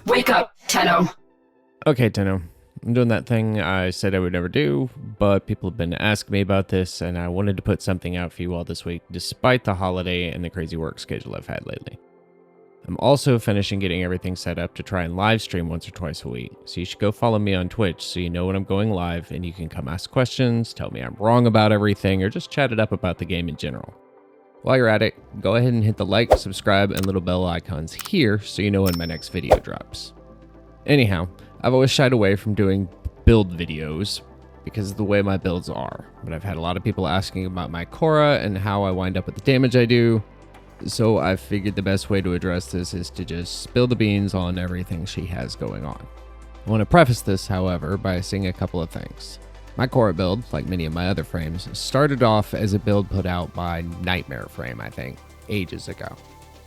Wake up, Tenno. Okay, Tenno. I'm doing that thing I said I would never do, but people have been asking me about this, and I wanted to put something out for you all this week, despite the holiday and the crazy work schedule I've had lately. I'm also finishing getting everything set up to try and live stream once or twice a week, so you should go follow me on Twitch so you know when I'm going live, and you can come ask questions, tell me I'm wrong about everything, or just chat it up about the game in general. While you're at it, go ahead and hit the like, subscribe, and little bell icons here so you know when my next video drops. Anyhow, I've always shied away from doing build videos because of the way my builds are, but I've had a lot of people asking about my Khora and how I wind up with the damage I do, so I figured the best way to address this is to just spill the beans on everything she has going on. I want to preface this, however, by saying a couple of things. My Khora build, like many of my other frames, started off as a build put out by Nightmare Frame, I think, ages ago.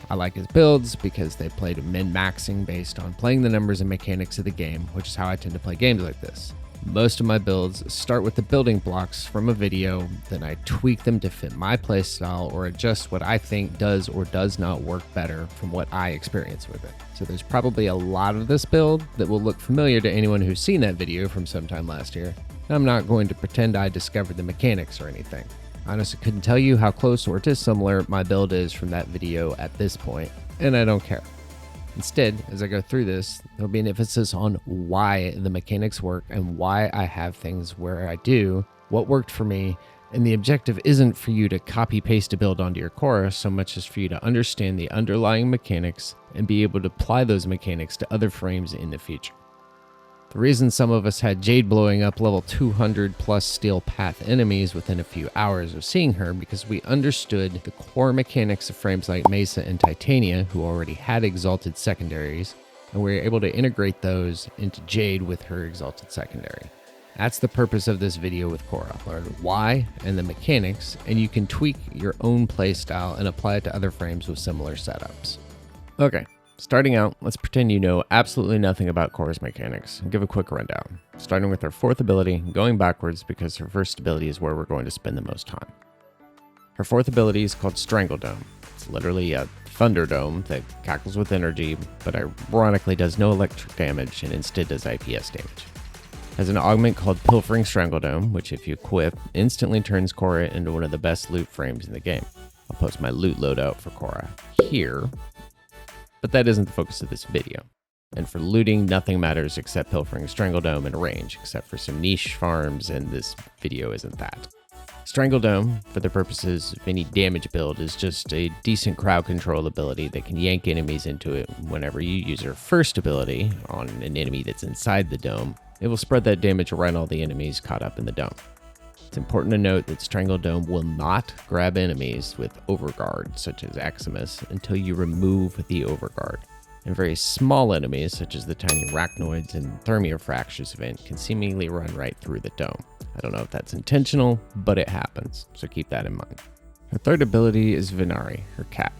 I like his builds because they played min-maxing based on playing the numbers and mechanics of the game, which is how I tend to play games like this. Most of my builds start with the building blocks from a video, then I tweak them to fit my playstyle or adjust what I think does or does not work better from what I experience with it. So there's probably a lot of this build that will look familiar to anyone who's seen that video from sometime last year. I'm not going to pretend I discovered the mechanics or anything. I honestly couldn't tell you how close or dissimilar my build is from that video at this point, and I don't care. Instead, as I go through this, there'll be an emphasis on why the mechanics work and why I have things where I do, what worked for me, and the objective isn't for you to copy-paste a build onto your Khora so much as for you to understand the underlying mechanics and be able to apply those mechanics to other frames in the future. The reason some of us had Jade blowing up level 200 plus steel path enemies within a few hours of seeing her because we understood the core mechanics of frames like Mesa and Titania, who already had Exalted secondaries, and we were able to integrate those into Jade with her Exalted secondary. That's the purpose of this video with Khora. Learn why and the mechanics, and you can tweak your own playstyle and apply it to other frames with similar setups. Okay. Starting out, let's pretend you know absolutely nothing about Khora's mechanics and give a quick rundown, starting with her 4th ability, going backwards because her 1st ability is where we're going to spend the most time. Her 4th ability is called Strangle Dome. It's literally a thunder dome that cackles with energy, but ironically does no electric damage and instead does IPS damage. Has an augment called Pilfering Strangle Dome, which if you equip, instantly turns Khora into one of the best loot frames in the game. I'll post my loot loadout for Khora here. But that isn't the focus of this video. And for looting, nothing matters except Pilfering Strangle Dome and range, except for some niche farms, and this video isn't that. Strangle Dome, for the purposes of any damage build, is just a decent crowd control ability that can yank enemies into it. Whenever you use her 1st ability on an enemy that's inside the dome, it will spread that damage around all the enemies caught up in the dome. It's important to note that Strangle Dome will not grab enemies with overguard, such as Eximus, until you remove the overguard. And very small enemies, such as the tiny Arachnoids and Thermia Fractures event, can seemingly run right through the dome. I don't know if that's intentional, but it happens, so keep that in mind. Her 3rd ability is Venari, her cat.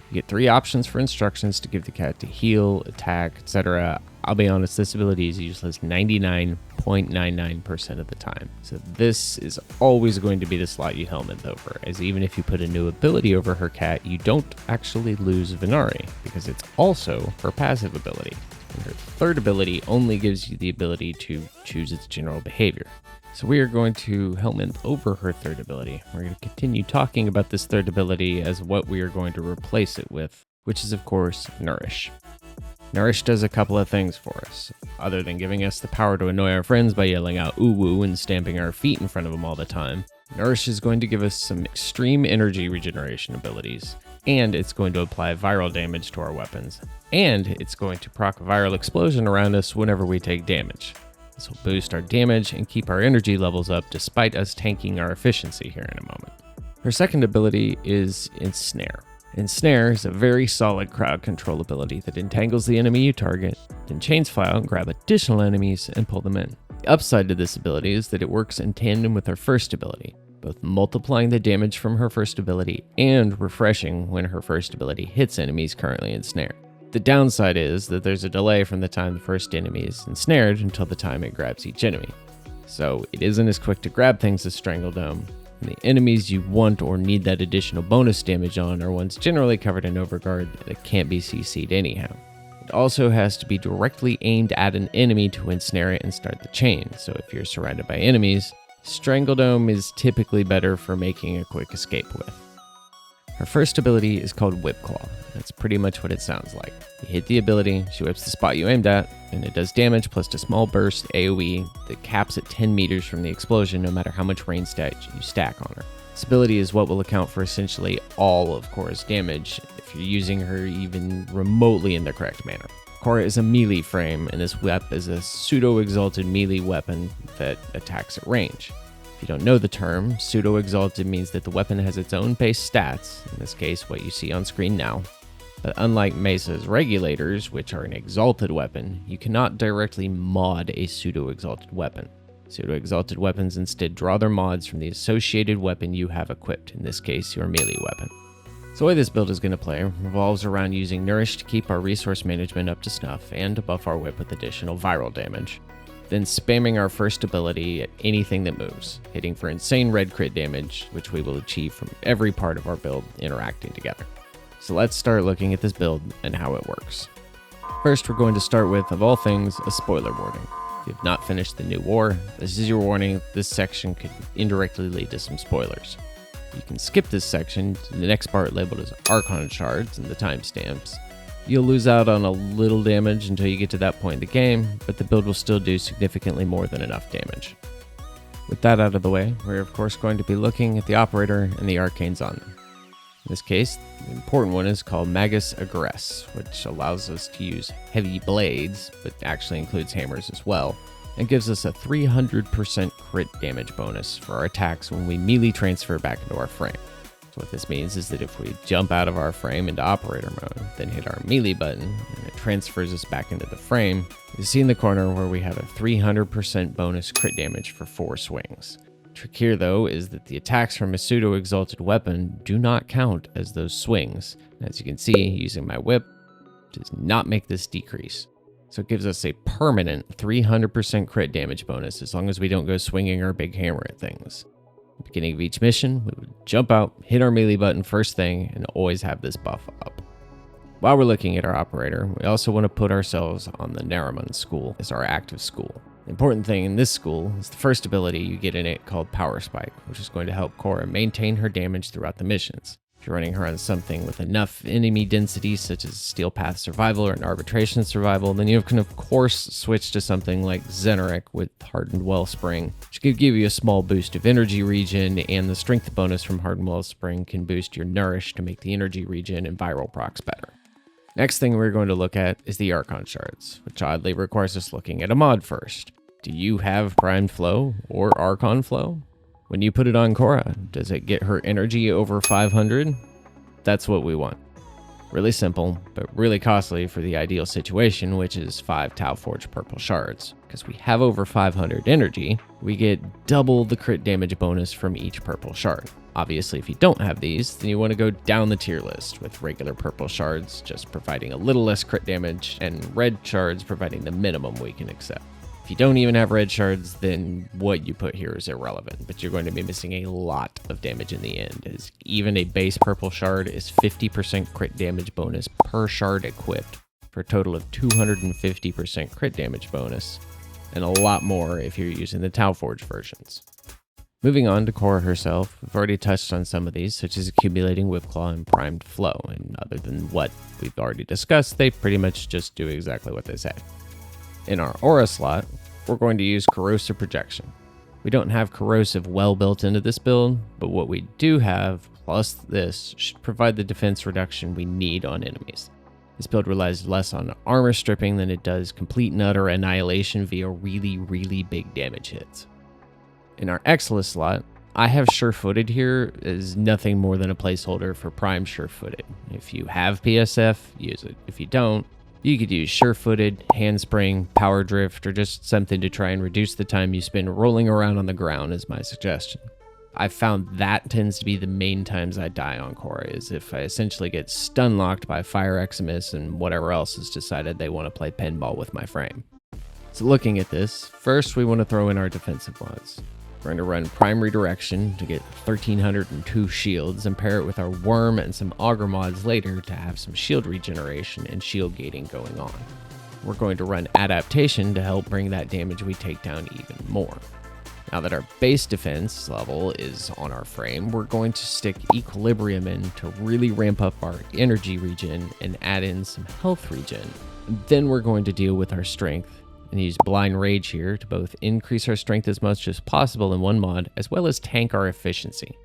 You get 3 options for instructions to give the cat to heal, attack, etc. I'll be honest, this ability is useless 99.99% of the time. So this is always going to be the slot you helmet over, as even if you put a new ability over her cat, you don't actually lose Venari, because it's also her passive ability. And her 3rd ability only gives you the ability to choose its general behavior. So we are going to helmet over her 3rd ability. We're going to continue talking about this 3rd ability as what we are going to replace it with, which is of course Nourish. Nourish does a couple of things for us. Other than giving us the power to annoy our friends by yelling out ooh woo and stamping our feet in front of them all the time, Nourish is going to give us some extreme energy regeneration abilities, and it's going to apply viral damage to our weapons, and it's going to proc a viral explosion around us whenever we take damage. This will boost our damage and keep our energy levels up despite us tanking our efficiency here in a moment. Her 2nd ability is Ensnare. Ensnare is a very solid crowd control ability that entangles the enemy you target, then chains fly out and grab additional enemies and pull them in. The upside to this ability is that it works in tandem with her 1st ability, both multiplying the damage from her 1st ability and refreshing when her 1st ability hits enemies currently ensnared. The downside is that there's a delay from the time the first enemy is ensnared until the time it grabs each enemy. So it isn't as quick to grab things as Strangle Dome, and the enemies you want or need that additional bonus damage on are ones generally covered in overguard that can't be CC'd anyhow. It also has to be directly aimed at an enemy to ensnare it and start the chain. So if you're surrounded by enemies, Strangledome is typically better for making a quick escape with. Her first ability is called Whip Claw. That's pretty much what it sounds like. You hit the ability, she whips the spot you aimed at, and it does damage plus a small burst AoE that caps at 10 meters from the explosion no matter how much range stat you stack on her. This ability is what will account for essentially all of Khora's damage if you're using her even remotely in the correct manner. Khora is a melee frame, and this weapon is a Pseudo Exalted melee weapon that attacks at range. If you don't know the term, Pseudo Exalted means that the weapon has its own base stats, in this case what you see on screen now. But unlike Mesa's Regulators, which are an Exalted weapon, you cannot directly mod a Pseudo Exalted weapon. Pseudo Exalted weapons instead draw their mods from the associated weapon you have equipped, in this case your melee weapon. So the way this build is going to play revolves around using Nourish to keep our resource management up to snuff and to buff our whip with additional viral damage. Then spamming our first ability at anything that moves, hitting for insane red crit damage, which we will achieve from every part of our build interacting together. So let's start looking at this build and how it works. First, we're going to start with, of all things, a spoiler warning. If you have not finished the new war, this is your warning. This section could indirectly lead to some spoilers. You can skip this section to the next part labeled as Archon Shards and the timestamps. You'll lose out on a little damage until you get to that point in the game, but the build will still do significantly more than enough damage. With that out of the way, we're of course going to be looking at the operator and the arcanes on them. In this case, the important one is called Magus Aggress, which allows us to use heavy blades, but actually includes hammers as well, and gives us a 300% crit damage bonus for our attacks when we melee transfer back into our frame. So what this means is that if we jump out of our frame into operator mode, then hit our melee button, and it transfers us back into the frame, you see in the corner where we have a 300% bonus crit damage for 4 swings. The trick here though is that the attacks from a Pseudo Exalted weapon do not count as those swings. As you can see, using my whip does not make this decrease. So it gives us a permanent 300% crit damage bonus as long as we don't go swinging our big hammer at things. At the beginning of each mission, we would jump out, hit our melee button first thing, and always have this buff up. While we're looking at our operator, we also want to put ourselves on the Nariman school as our active school. The important thing in this school is the first ability you get in it called Power Spike, which is going to help Khora maintain her damage throughout the missions. If you're running her on something with enough enemy density, such as Steel Path Survival or an Arbitration Survival, then you can of course switch to something like Zenoric with Hardened Wellspring, which could give you a small boost of energy regen, and the strength bonus from Hardened Wellspring can boost your Nourish to make the energy regen and viral procs better. Next thing we're going to look at is the Archon Shards, which oddly requires us looking at a mod first. Do you have Primed Flow or Archon Flow? When you put it on Khora, does it get her energy over 500? That's what we want. Really simple, but really costly for the ideal situation, which is 5 Tau Forge Purple Shards. Because we have over 500 energy, we get double the crit damage bonus from each purple shard. Obviously, if you don't have these, then you want to go down the tier list, with regular purple shards just providing a little less crit damage, and red shards providing the minimum we can accept. If you don't even have red shards, then what you put here is irrelevant, but you're going to be missing a lot of damage in the end, as even a base purple shard is 50% crit damage bonus per shard equipped, for a total of 250% crit damage bonus, and a lot more if you're using the Tau Forge versions. Moving on to Khora herself, we've already touched on some of these, such as accumulating Whip Claw and Primed Flow, and other than what we've already discussed, they pretty much just do exactly what they say. In our Aura slot, we're going to use Corrosive Projection. We don't have Corrosive well built into this build, but what we do have, plus this, should provide the defense reduction we need on enemies. This build relies less on armor stripping than it does complete and utter annihilation via really big damage hits. In our Exalted slot, I have Sure-Footed here as nothing more than a placeholder for Prime Sure-Footed. If you have PSF, use it. If you don't, you could use Sure-Footed, Handspring, Power Drift, or just something to try and reduce the time you spend rolling around on the ground is my suggestion. I've found that tends to be the main times I die on Khora, is if I essentially get stun locked by Fire Eximus and whatever else has decided they want to play pinball with my frame. So looking at this, first we want to throw in our defensive mods. We're going to run Prime Redirection to get 1302 shields and pair it with our Worm and some Augur mods later to have some shield regeneration and shield gating going on. We're going to run Adaptation to help bring that damage we take down even more. Now that our base defense level is on our frame, we're going to stick Equilibrium in to really ramp up our energy regen and add in some health regen. Then we're going to deal with our strength and use Blind Rage here to both increase our strength as much as possible in one mod, as well as tank our efficiency.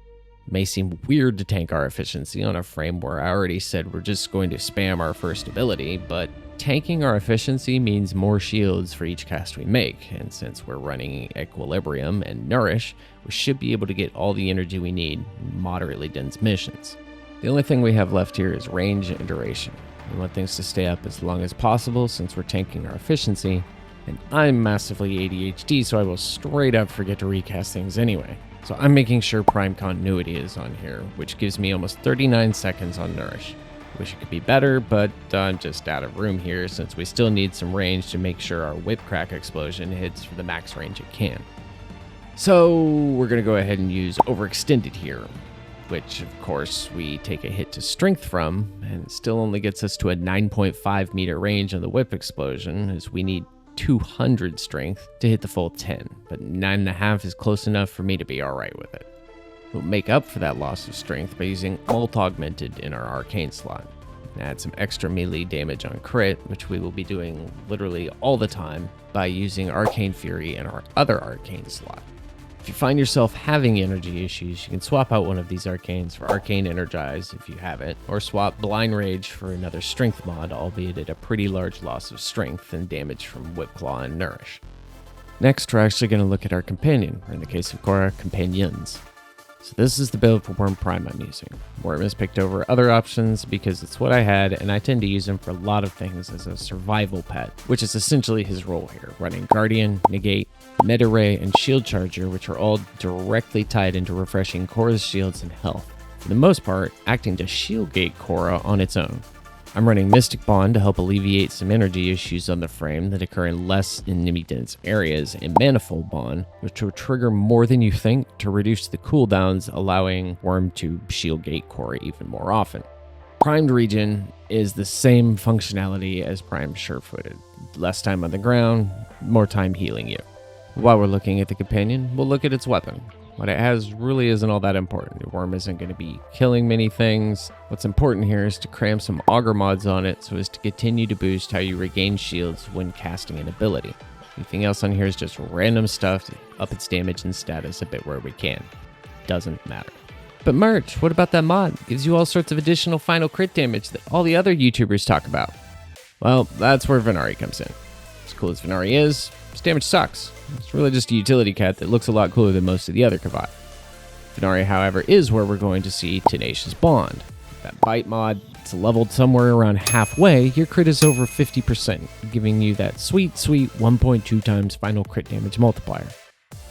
It may seem weird to tank our efficiency on a frame where I already said we're just going to spam our first ability, but tanking our efficiency means more shields for each cast we make, and since we're running Equilibrium and Nourish, we should be able to get all the energy we need in moderately dense missions. The only thing we have left here is range and duration. We want things to stay up as long as possible since we're tanking our efficiency, and I'm massively ADHD, so I will straight up forget to recast things anyway. So I'm making sure Prime Continuity is on here, which gives me almost 39 seconds on Nourish. Wish it could be better, but I'm just out of room here since we still need some range to make sure our Whip Crack Explosion hits for the max range it can. So we're going to go ahead and use Overextended here, which of course we take a hit to strength from, and it still only gets us to a 9.5 meter range on the Whip Explosion, as we need 200 strength to hit the full 10, but 9.5 is close enough for me to be alright with it. We'll make up for that loss of strength by using Ult Augmented in our Arcane slot, and add some extra melee damage on crit, which we will be doing literally all the time by using Arcane Fury in our other Arcane slot. If you find yourself having energy issues, you can swap out one of these arcanes for Arcane Energize if you have it, or swap Blind Rage for another strength mod, albeit at a pretty large loss of strength and damage from Whip Claw and Nourish. Next, we're actually going to look at our companion, or in the case of Khora, companions. So this is the build for Worm Prime I'm using. Worm is picked over other options because it's what I had, and I tend to use him for a lot of things as a survival pet, which is essentially his role here, running Guardian, Negate, Meta Ray, and Shield Charger, which are all directly tied into refreshing Khora's shields and health, for the most part acting to shield gate Khora on its own. I'm running Mystic Bond to help alleviate some energy issues on the frame that occur in less enemy-dense areas, and Manifold Bond, which will trigger more than you think to reduce the cooldowns, allowing Worm to shield gate Khora even more often. Primed Regen is the same functionality as Primed Sure-Footed. Less time on the ground, more time healing you. While we're looking at the companion, we'll look at its weapon. What it has really isn't all that important. The Worm isn't going to be killing many things. What's important here is to cram some Augur mods on it so as to continue to boost how you regain shields when casting an ability. Anything else on here is just random stuff to up its damage and status a bit where we can. Doesn't matter. But Merch, what about that mod? It gives you all sorts of additional final crit damage that all the other YouTubers talk about. Well, that's where Venari comes in. As cool as Venari is, its damage sucks. It's really just a utility cat that looks a lot cooler than most of the other Kavat. Venari, however, is where we're going to see Tenacious Bond. That bite mod, it's leveled somewhere around halfway, your crit is over 50%, giving you that sweet 1.2 times final crit damage multiplier.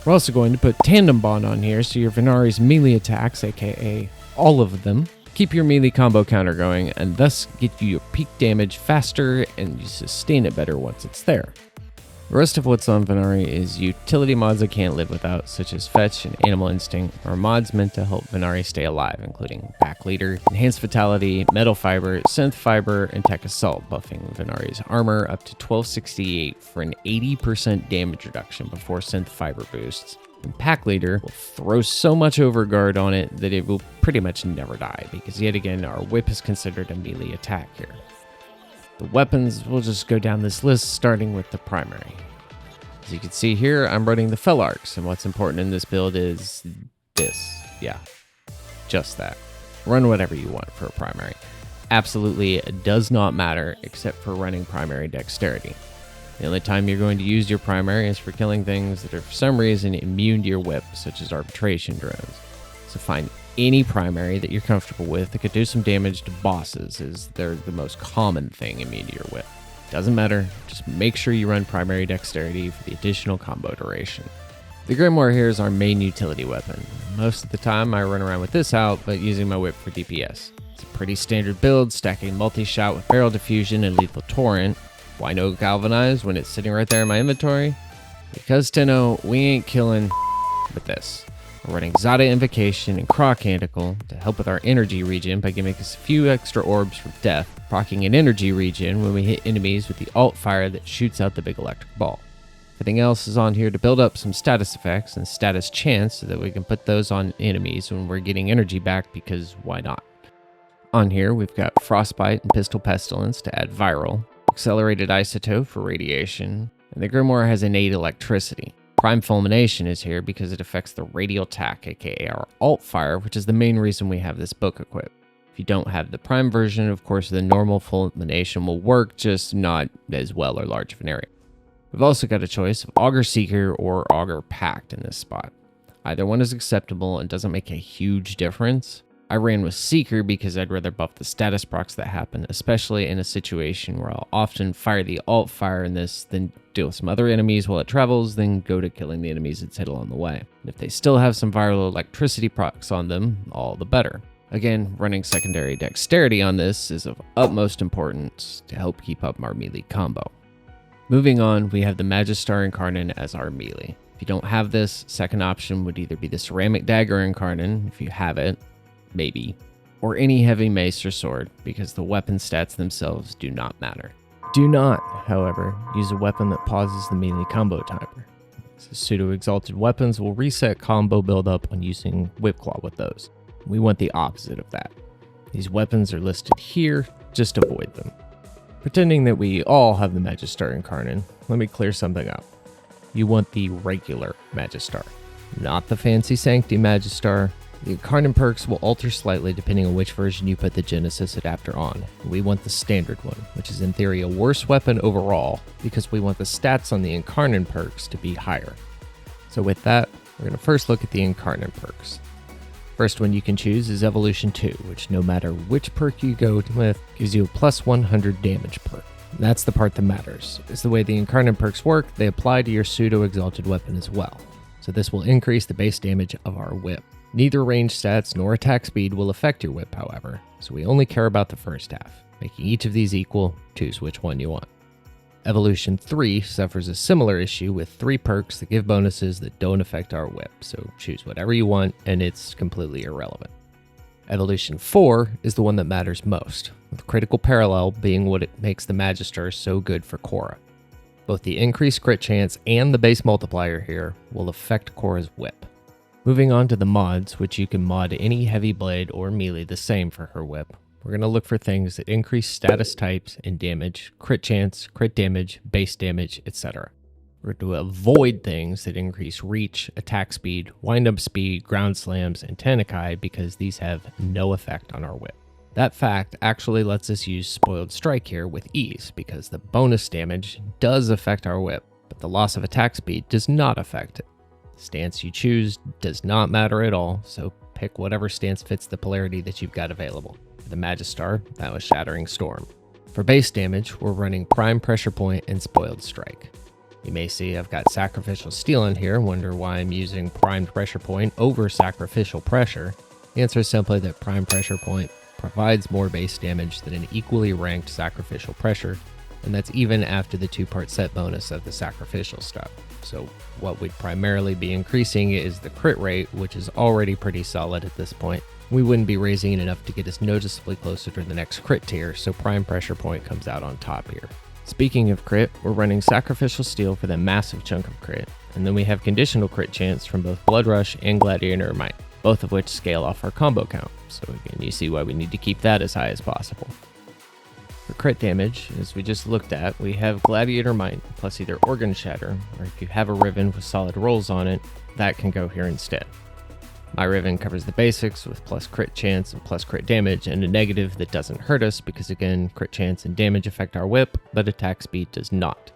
We're also going to put Tandem Bond on here so your Venari's melee attacks, aka all of them, keep your melee combo counter going and thus get you your peak damage faster and you sustain it better once it's there. The rest of what's on Venari is utility mods I can't live without, such as Fetch and Animal Instinct, or mods meant to help Venari stay alive, including Back Leader, Enhanced Vitality, Metal Fiber, Synth Fiber, and Tech Assault, buffing Venari's armor up to 1268 for an 80% damage reduction before Synth Fiber boosts. And Pack Leader will throw so much overguard on it that it will pretty much never die, because yet again, our whip is considered a melee attack here. The weapons, we'll just go down this list, starting with the primary. As you can see here, I'm running the Fel Arcs, and what's important in this build is this. Yeah, just that. Run whatever you want for a primary. Absolutely does not matter, except for running primary dexterity. The only time you're going to use your primary is for killing things that are for some reason immune to your whip, such as arbitration drones. So find any primary that you're comfortable with that could do some damage to bosses, as they're the most common thing immune to your whip. Doesn't matter, just make sure you run primary dexterity for the additional combo duration. The Grimoire here is our main utility weapon. Most of the time I run around with this out, but using my whip for DPS. It's a pretty standard build, stacking multi-shot with barrel diffusion and lethal torrent. Why no galvanize when it's sitting right there in my inventory? Because Tenno, we ain't killing with this. We're running Zada Invocation and Khora Canticle to help with our energy regen by giving us a few extra orbs for death, proccing an energy regen when we hit enemies with the alt fire that shoots out the big electric ball. Everything else is on here to build up some status effects and status chance so that we can put those on enemies when we're getting energy back, because why not? On here we've got Frostbite and Pistol Pestilence to add viral, Accelerated Isotope for radiation, and the Grimoire has innate electricity. Prime Fulmination is here because it affects the radial attack, aka our alt fire, which is the main reason we have this book equipped. If you don't have the Prime version, of course the normal Fulmination will work, just not as well or large of an area. We've also got a choice of Augur Seeker or Augur Pact in this spot. Either one is acceptable and doesn't make a huge difference. I ran with Seeker because I'd rather buff the status procs that happen, especially in a situation where I'll often fire the alt fire in this, then deal with some other enemies while it travels, then go to killing the enemies it's hit along the way. And if they still have some viral electricity procs on them, all the better. Again, running secondary dexterity on this is of utmost importance to help keep up our melee combo. Moving on, we have the Magistar Incarnon as our melee. If you don't have this, second option would either be the Ceramic Dagger Incarnon, if you have it, maybe, or any heavy mace or sword, because the weapon stats themselves do not matter. Do not, however, use a weapon that pauses the melee combo timer. So Pseudo Exalted weapons will reset combo build-up when using Whipclaw with those. We want the opposite of that. These weapons are listed here, just avoid them. Pretending that we all have the Magistar Incarnon, let me clear something up. You want the regular Magistar, not the fancy Sancti Magistar. The Incarnon perks will alter slightly depending on which version you put the Genesis adapter on. We want the standard one, which is in theory a worse weapon overall, because we want the stats on the Incarnon perks to be higher. So with that, we're going to first look at the Incarnon perks. First one you can choose is Evolution 2, which no matter which perk you go with, gives you a plus 100 damage perk. That's the part that matters. It's the way the Incarnon perks work, they apply to your Pseudo Exalted weapon as well. So this will increase the base damage of our whip. Neither range stats nor attack speed will affect your whip, however, so we only care about the first half. Making each of these equal, choose which one you want. Evolution 3 suffers a similar issue with 3 perks that give bonuses that don't affect our whip, so choose whatever you want and it's completely irrelevant. Evolution 4 is the one that matters most, with Critical Parallel being what it makes the Magistar so good for Khora. Both the increased crit chance and the base multiplier here will affect Khora's whip. Moving on to the mods, which you can mod any heavy blade or melee the same for her whip. We're going to look for things that increase status types and damage, crit chance, crit damage, base damage, etc. We're going to avoid things that increase reach, attack speed, wind-up speed, ground slams, and tennocreate because these have no effect on our whip. That fact actually lets us use Spoiled Strike here with ease because the bonus damage does affect our whip, but the loss of attack speed does not affect it. Stance you choose does not matter at all, so pick whatever stance fits the polarity that you've got available. For the Magistar, that was Shattering Storm. For base damage, we're running Prime Pressure Point and Spoiled Strike. You may see I've got Sacrificial Steel in here, wonder why I'm using Prime Pressure Point over Sacrificial Pressure. The answer is simply that Prime Pressure Point provides more base damage than an equally ranked Sacrificial Pressure, and that's even after the 2-part set bonus of the Sacrificial stuff. So what we'd primarily be increasing is the crit rate, which is already pretty solid at this point. We wouldn't be raising it enough to get us noticeably closer to the next crit tier, so Prime Pressure Point comes out on top here. Speaking of crit, we're running Sacrificial Steel for the massive chunk of crit, and then we have conditional crit chance from both Blood Rush and Gladiator Might, both of which scale off our combo count, so again you see why we need to keep that as high as possible. For crit damage, as we just looked at, we have Gladiator Might plus either Organ Shatter, or if you have a Riven with solid rolls on it, that can go here instead. My Riven covers the basics with plus crit chance and plus crit damage, and a negative that doesn't hurt us because again, crit chance and damage affect our whip, but attack speed does not.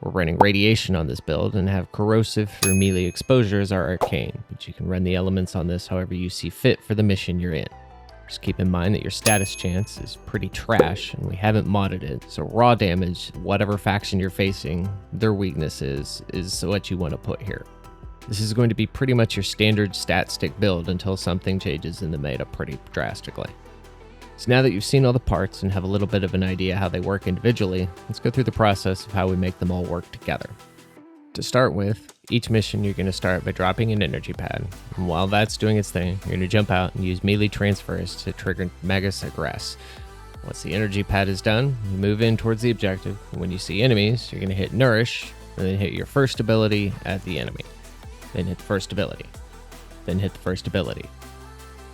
We're running Radiation on this build and have Corrosive for melee exposure as our arcane, but you can run the elements on this however you see fit for the mission you're in. Just keep in mind that your status chance is pretty trash and we haven't modded it, so raw damage, whatever faction you're facing, their weakness is what you want to put here. This is going to be pretty much your standard stat stick build until something changes in the meta pretty drastically. So now that you've seen all the parts and have a little bit of an idea how they work individually, let's go through the process of how we make them all work together. To start with, each mission you're going to start by dropping an energy pad, and while that's doing its thing, you're going to jump out and use melee transfers to trigger Magus Aggress. Once the energy pad is done, you move in towards the objective, and when you see enemies, you're going to hit Nourish, and then hit your first ability at the enemy. Then hit the first ability. Then hit the first ability.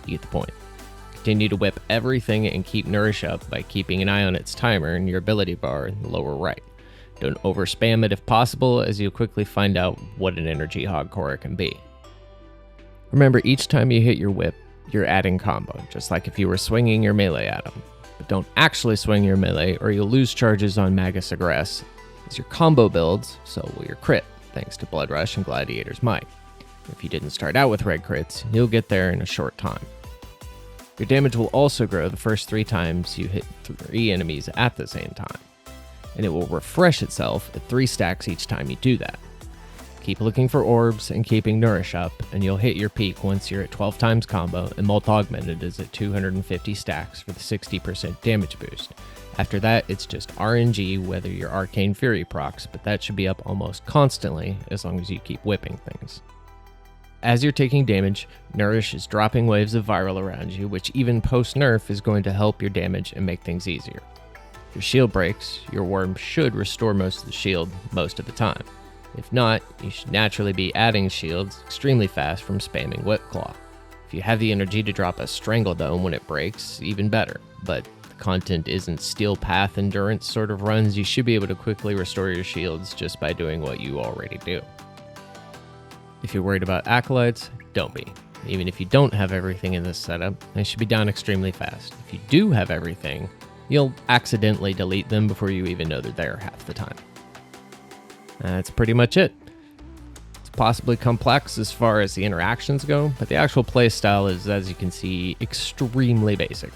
You get the point. Continue to whip everything and keep Nourish up by keeping an eye on its timer in your ability bar in the lower right. Don't overspam it if possible, as you'll quickly find out what an energy hog Khora can be. Remember, each time you hit your whip, you're adding combo, just like if you were swinging your melee at them. But don't actually swing your melee, or you'll lose charges on Magus Aggress, as your combo builds, so will your crit, thanks to Blood Rush and Gladiator's Might. If you didn't start out with red crits, you'll get there in a short time. Your damage will also grow the first 3 times you hit 3 enemies at the same time, and it will refresh itself at 3 stacks each time you do that. Keep looking for orbs and keeping Nourish up, and you'll hit your peak once you're at 12 times combo, and Molt Augmented is at 250 stacks for the 60% damage boost. After that, it's just RNG whether your Arcane Fury procs, but that should be up almost constantly as long as you keep whipping things. As you're taking damage, Nourish is dropping waves of viral around you, which even post-nerf is going to help your damage and make things easier. If your shield breaks, your worm should restore most of the shield most of the time. If not, you should naturally be adding shields extremely fast from spamming Whip Claw. If you have the energy to drop a Strangle Dome when it breaks, even better, but the content isn't Steel Path Endurance sort of runs, you should be able to quickly restore your shields just by doing what you already do. If you're worried about Acolytes, don't be. Even if you don't have everything in this setup, they should be down extremely fast. If you do have everything, you'll accidentally delete them before you even know they're there half the time. That's pretty much it. It's possibly complex as far as the interactions go, but the actual playstyle is, as you can see, extremely basic.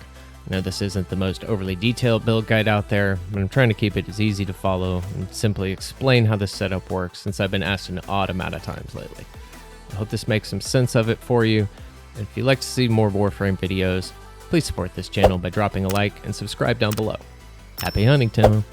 I know this isn't the most overly detailed build guide out there, but I'm trying to keep it as easy to follow and simply explain how this setup works since I've been asked an odd amount of times lately. I hope this makes some sense of it for you, and if you'd like to see more Warframe videos, please support this channel by dropping a like and subscribe down below. Happy hunting, Tim!